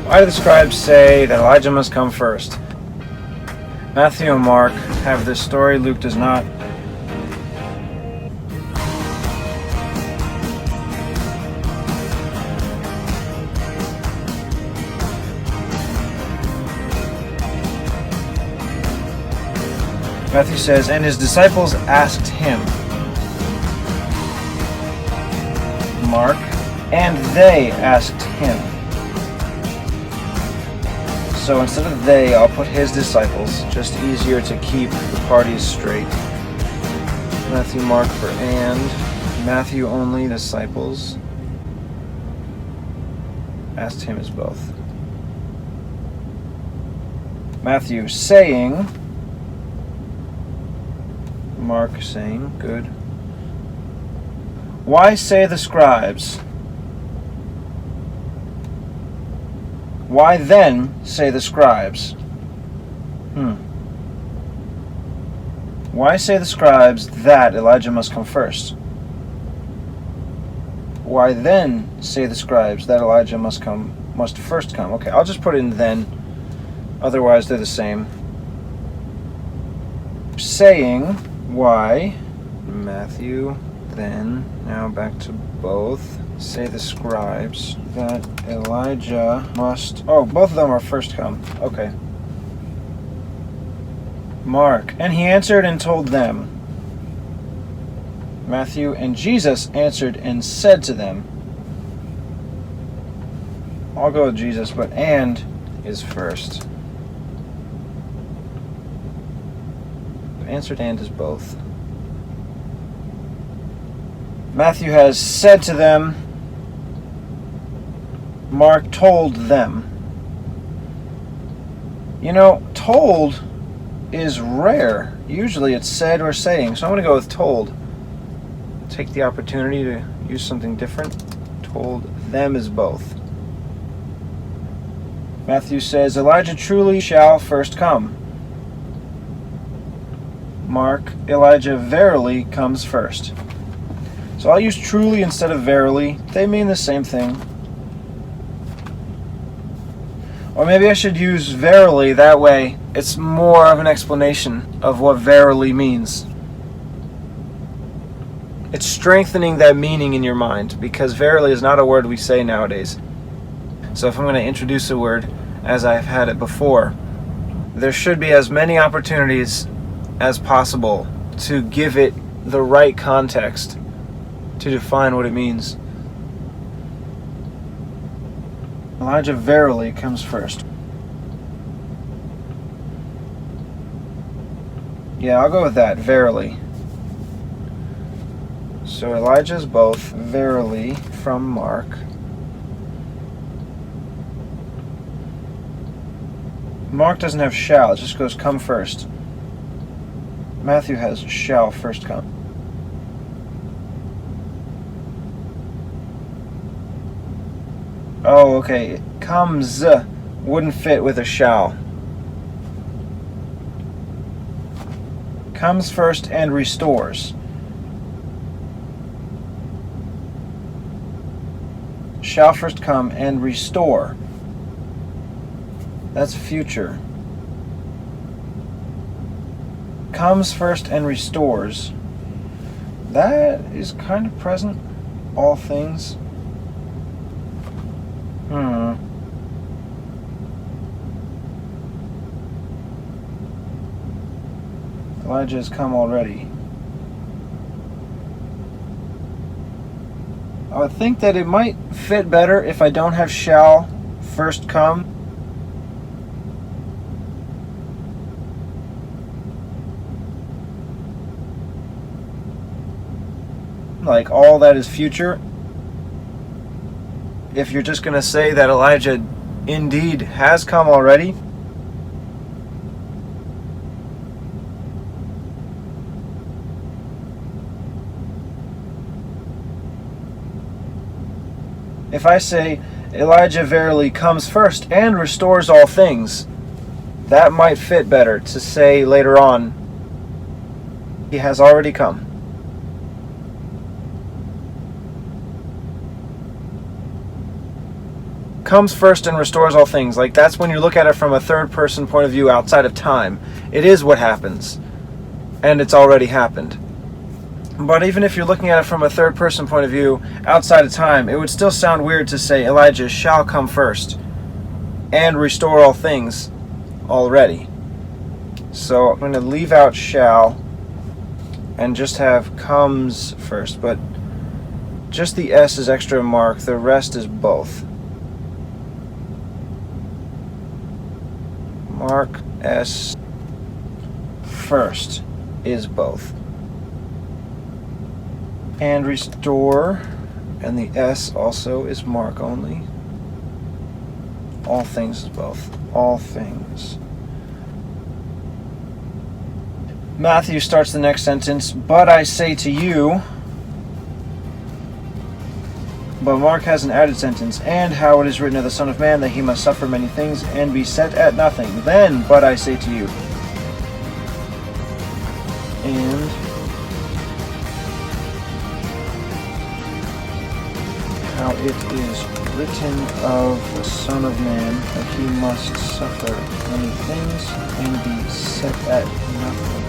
Why do the scribes say that Elijah must come first? Matthew and Mark have this story, Luke does not. Matthew says, and his disciples asked him. Mark, and they asked him. So instead of they, I'll put his disciples, just easier to keep the parties straight. Matthew, Mark for and. Matthew only, disciples. Asked him as both. Matthew saying. Mark saying, good. Why say the scribes? Why then say the scribes? Why say the scribes that Elijah must come first? Why then say the scribes that Elijah must first come? Okay, I'll just put it in then. Otherwise they're the same. Saying, why? Matthew, then, now back to both. Say the scribes that Elijah must... Oh, both of them are first come. Okay. Mark, and he answered and told them. Matthew, and Jesus answered and said to them. I'll go with Jesus, but and is first. Answered and is both. Matthew has said to them. Mark told them. You know, told is rare. Usually it's said or saying. So I'm going to go with told. Take the opportunity to use something different. Told them is both. Matthew says, Elijah truly shall first come. Mark, Elijah verily comes first. So I'll use truly instead of verily. They mean the same thing. Or maybe I should use verily, that way it's more of an explanation of what verily means. It's strengthening that meaning in your mind, because verily is not a word we say nowadays. So if I'm going to introduce a word as I've had it before, there should be as many opportunities as possible to give it the right context to define what it means. Elijah verily comes first. Yeah, I'll go with that, verily. So Elijah's both, verily, from Mark. Mark doesn't have shall, it just goes come first. Matthew has shall first come. Oh, okay. Comes wouldn't fit with a shall. Comes first and restores. Shall first come and restore. That's future. Comes first and restores. That is kind of present. All things. Elijah has come already. I would think that it might fit better if I don't have shall first come. Like all that is future. If you're just going to say that Elijah indeed has come already, if I say Elijah verily comes first and restores all things, that might fit better to say later on, he has already come. comes first and restores all things. Like, that's when you look at it from a third-person point of view outside of time. It is what happens, and it's already happened. But even if you're looking at it from a third-person point of view outside of time, it would still sound weird to say Elijah shall come first and restore all things already. So I'm going to leave out shall and just have comes first, but just the S is extra mark, the rest is both. Mark S first is both. And restore, and the S also is mark only. All things is both. All things. Matthew starts the next sentence, but I say to you. But Mark has an added sentence, and how it is written of the Son of Man that he must suffer many things and be set at nothing. Then, but I say to you. And how it is written of the Son of Man that he must suffer many things and be set at nothing.